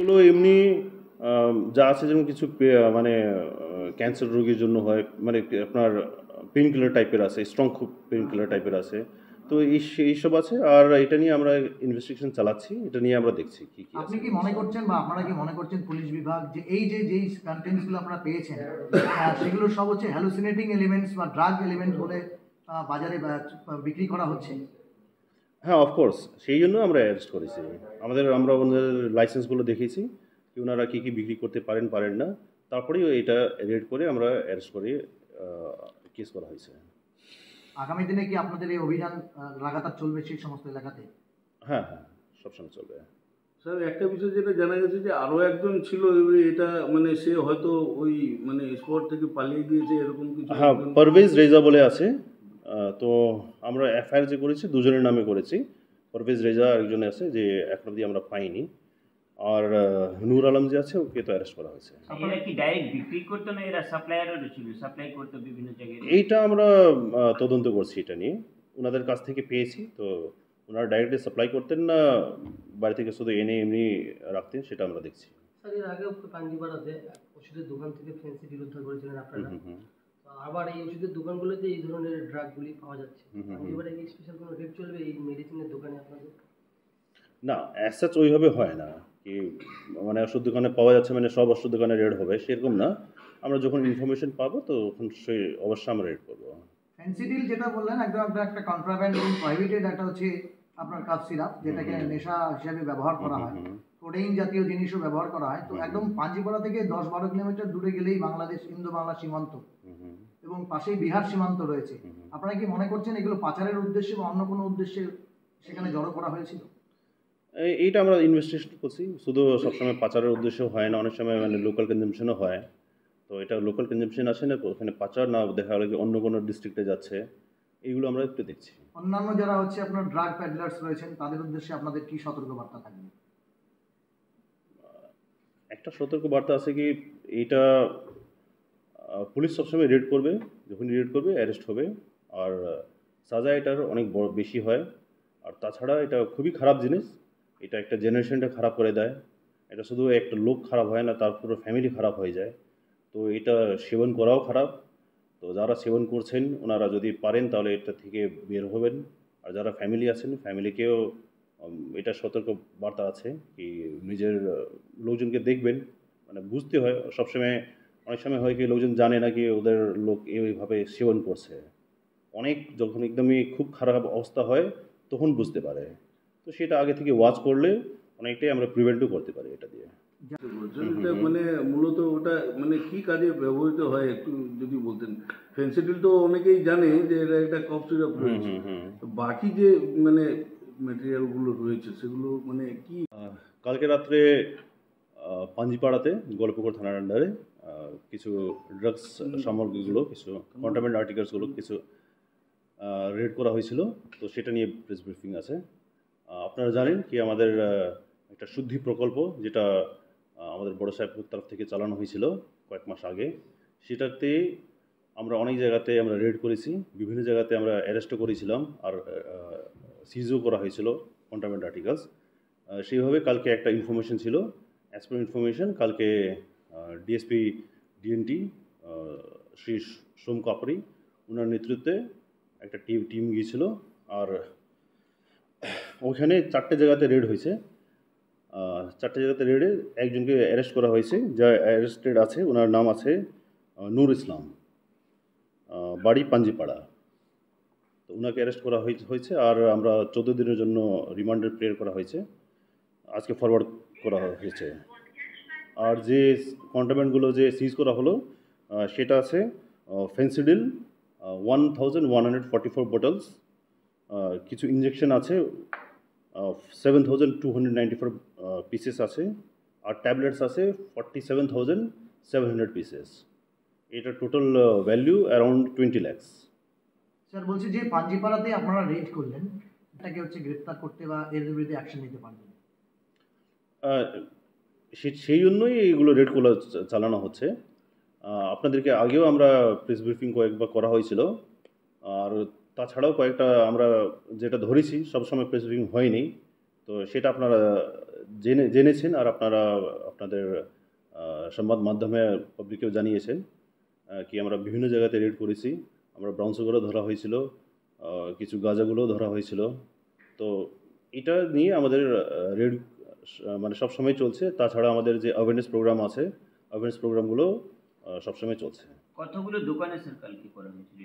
এগুলো এমনি যা আছে যেমন কিছু মানে ক্যান্সার রোগীর জন্য হয়, মানে আপনার পেইন কিলার টাইপের আছে, স্ট্রং খুব পেইন কিলার টাইপের আছে। তো এইসব আছে। আর এটা নিয়ে আমরা ইনভেস্টিগেশন চালাচ্ছি, এটা নিয়ে আমরা দেখছি কি কি আপনি আছে কি মনে জিনিসটা। করছেন বা আপনারা কি মনে করছেন পুলিশ বিভাগ যে এই যে যেই কন্টেন্টস গুলো আপনারা পেয়েছেন সেগুলো সব হচ্ছে হ্যালুসিনেটিং এলিমেন্টস বা ড্রাগ এলিমেন্টস বলে বাজারে বিক্রি করা হচ্ছে? হ্যাঁ, অফকোর্স। সেই জন্য আমরা অ্যারেস্ট করেছি। আমরা ওনাদের লাইসেন্সগুলো দেখিয়েছি কি ওনারা কী কী বিক্রি করতে পারেন পারেন না। তারপরেই এটা রেড করে আমরা অ্যারেস্ট করে কেস করা হয়েছে। আগামী দিনে কি আপনাদের এই অভিযান লাগাতার চলবে সেই সমস্ত এলাকাতে? হ্যাঁ, হ্যাঁ, সবসময় চলবে। স্যার, একটা বিষয় যেটা জানা গেছে যে আরও একজন ছিল, এবারে এটা মানে সে হয়তো ওই মানে স্পট থেকে পালিয়ে গিয়েছে, এরকম কিছু হ্যাঁ, একজন। পারভেজ রেজা বলে আছে। তো আমরা এফআইআর যে করেছি দুজনের নামে করেছি। পারভেজ রেজা আরেকজন আছে যে এখন অবধি আমরা পাইনি। আর নূর আলম যে আছে ওকে তো অ্যারেস্ট করা হয়েছে। এরা কি ডাইরেক্ট বিক্রি করতো না এরা সাপ্লায়ারও ছিল, সাপ্লাই করতো বিভিন্ন জায়গায়? এইটা আমরা তদন্ত করছি এটা নিয়ে। ওনাদের কাছ থেকে পেয়েছি তো ওনারা ডাইরেক্টলি সাপ্লাই করতেন না বাড়ি থেকে শুধু এনে এমনি রাখতেন, সেটা আমরা দেখছি। স্যার, এর আগেও পাঞ্জিপাড়াতে ওষুধের দোকান থেকে ফেন্সিডিল উদ্ধার করেছিলেন আপনারা। আবার এই ওষুধের দোকানগুলোতে এই ধরনের ড্রাগগুলি পাওয়া যাচ্ছে। পাঞ্জিপাড়ায় কি স্পেশাল কোনো রেট চলবে এই মেডিসিনের দোকানে আপনাদের? না, অ্যাজ সাচ ওইভাবে হয় না কি মানে ওষুধ দোকানে পাওয়া যাচ্ছে মানে সব ওষুধ দোকানে রেড হবে সেরকম না। আমরা যখন ইনফরমেশন পাবো তো তখন সেই অবশ্যই আমরা রেড করবো। ফেন্সিডিল যেটা বললেন একদম আপনার একটা কন্ট্রাব্যান্ড এবং প্রহিবিটেড একটা হচ্ছে আপনার কাপ সিরাপ, যেটাকে নেশা হিসাবে ব্যবহার করা হয়, কোডেইন জাতীয় জিনিসও ব্যবহার করা হয়। তো একদম পাঞ্জিপাড়া থেকে 10-12 কিলোমিটার দূরে গেলেই বাংলাদেশ ইন্দো বাংলা সীমান্ত এবং পাশেই বিহার সীমান্ত রয়েছে। আপনারা কি মনে করছেন এগুলো পাচারের উদ্দেশ্যে বা অন্য কোনো উদ্দেশ্যে সেখানে জড়ো করা হয়েছিল? এইটা আমরা ইনভেস্টিগেশন করছি। শুধু সবসময় পাচারের উদ্দেশ্য হয় না, অনেক সময় মানে লোকাল কনজামশনও হয়। তো এটা লোকাল কনজামশন আসে না, ওখানে পাচার না দেখা গেলো অন্য কোনো ডিস্ট্রিক্টে যাচ্ছে, এইগুলো আমরা একটু দেখছি। অন্যান্য যারা হচ্ছে আপনার ড্রাগ প্যাডলার্স রয়েছেন তাদের উদ্দেশ্যে আপনাদের কি সতর্কবার্তা থাকবে? একটা সতর্ক বার্তা আছে কি এইটা পুলিশ সবসময় রেড করবে, যখন রেড করবে অ্যারেস্ট হবে। আর সাজা এটার অনেক বড় বেশি হয়। আর তাছাড়া এটা খুবই খারাপ জিনিস, এটা একটা জেনারেশনটা খারাপ করে দেয়। এটা শুধু একটা লোক খারাপ হয় না, তার পুরো ফ্যামিলি খারাপ হয়ে যায়। তো এটা সেবন করাও খারাপ। তো যারা সেবন করছেন ওনারা যদি পারেন তাহলে এটা থেকে বের হবেন। আর যারা ফ্যামিলি আছেন ফ্যামিলিকেও এটা সতর্ক বার্তা আছে কি নিজের লোকজনকে দেখবেন, মানে বুঝতে হয় সবসময়। অনেক সময় হয় কি লোকজন জানে না কি ওদের লোক এইভাবে সেবন করছে। অনেক যখন একদমই খুব খারাপ অবস্থা হয় তখন বুঝতে পারে। তো সেটা আগে থেকে ওয়াচ করলে অনেকটাই আমরা প্রিভেন্টও করতে পারি এটা দিয়ে। এটা মানে মূলত ওটা মানে কি কাজে ব্যবহৃত হয় একটু যদি বলতেন। ফেন্সিডিল তো অনেকেই জানে যে এটা একটা কফ সিরাপ রয়েছে, তো বাকি যে মানে ম্যাটেরিয়ালগুলো রয়েছে সেগুলো মানে কি? কালকে রাত্রে পাঞ্জিপাড়াতে গোলপুকুর থানার আন্ডারে কিছু ড্রাগস সামগ্রীগুলো, কিছু কন্টারমেন্ট আর্টিকেলসগুলো কিছু রেড করা হয়েছিল। তো সেটা নিয়ে প্রেস ব্রিফিং আছে। আপনারা জানেন কি আমাদের একটা শুদ্ধি প্রকল্প যেটা আমাদের বড় সাহেবের তরফ থেকে চালানো হয়েছিল কয়েক মাস আগে, সেটাতে আমরা অনেক জায়গাতে আমরা রেড করেছি, বিভিন্ন জায়গাতে আমরা অ্যারেস্টও করেছিলাম আর সিজও করা হয়েছিল কন্টারমেন্ট আর্টিকেলস। সেইভাবে কালকে একটা ইনফরমেশন ছিল। অ্যাজ পার ইনফরমেশন কালকে ডিএসপি ডিএনটি শ্রী সোম কাপড়ি ওনার নেতৃত্বে একটা টিম গিয়েছিল। আর ওখানে 4টে জায়গাতে রেড হয়েছে। 4টে জায়গাতে রেডে একজনকে অ্যারেস্ট করা হয়েছে, যা অ্যারেস্টেড আছে ওনার নাম আছে নূর ইসলাম, বাড়ি পাঞ্জিপাড়া। তো ওনাকে অ্যারেস্ট করা হয়েছে। আর আমরা 14 দিনের জন্য রিমান্ডের প্রেয়ার করা হয়েছে, আজকে ফরওয়ার্ড করা হয়েছে। আর যে কন্টারমেন্টগুলো যে সিজ করা হলো সেটা আছে ফেন্সিডিল 1144 বোটলস, কিছু ইঞ্জেকশন আছে 7294 পিসেস আছে, আর ট্যাবলেটস আছে 47,700 পিসেস। এটা total value around 20 lakhs। Sir বলছি যে পাঞ্জিপাড়াতে আপনারা রেড করলেন, এটাকে হচ্ছে গ্রেফতার করতে বা এর বিরুদ্ধে অ্যাকশন নিতে পারবেন? সেই জন্যই এইগুলো রেড করা চালানো হচ্ছে। আপনাদেরকে আগেও আমরা প্রেস ব্রিফিং কয়েকবার করা হয়েছিল। আর তাছাড়াও কয়েকটা আমরা যেটা ধরেছি সবসময় প্রেস ব্রিফিং হয়নি, তো সেটা আপনারা জেনেছেন আর আপনারা আপনাদের সংবাদ মাধ্যমে পাবলিকেও জানিয়েছেন কি আমরা বিভিন্ন জায়গাতে রেড করেছি। আমরা ব্রাউন সুগারও ধরা হয়েছিল, কিছু গাঁজাগুলোও ধরা হয়েছিল। তো এটা নিয়ে আমাদের রেড মানে সবসময় চলছে। তাছাড়া আমাদের যে অ্যাওয়ারনেস প্রোগ্রাম আছে, অ্যাওয়ারনেস প্রোগ্রামগুলো সবসময় চলছে। কতগুলো দোকানে স্যার কালকে করা হয়েছিল?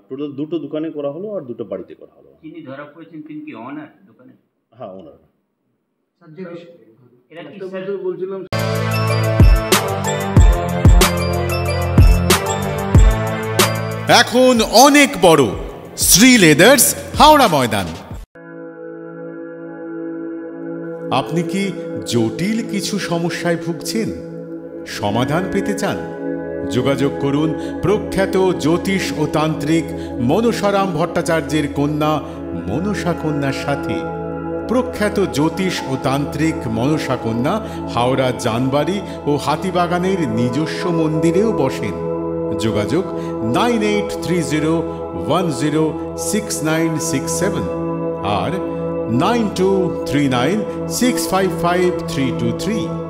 টোটাল 2টো দোকানে করা হলো আর 2টো বাড়িতে করা হলো। যিনি ধরা পড়েছেন তিনি কি অনার দোকানে? হ্যাঁ, ওনার। স্যার যে এরা কি একটা স্যার কথা বলছিলাম, এখন অনেক বড় শ্রী লেদার্স হাওড়া ময়দান। আপনি কি জটিল কিছু সমস্যায় ভুগছেন, সমাধান পেতে চান? যোগাযোগ করুন প্রখ্যাত জ্যোতিষ ও তান্ত্রিক মনসারাম ভট্টাচার্যের কন্যা মনসা কন্যার সাথে। প্রখ্যাত জ্যোতিষ ও তান্ত্রিক মনসা কন্যা হাওড়া জানবাড়ি ও হাতিবাগানের নিজস্ব মন্দিরেও বসেন। যোগাযোগ 9830106967 আর 9239655323।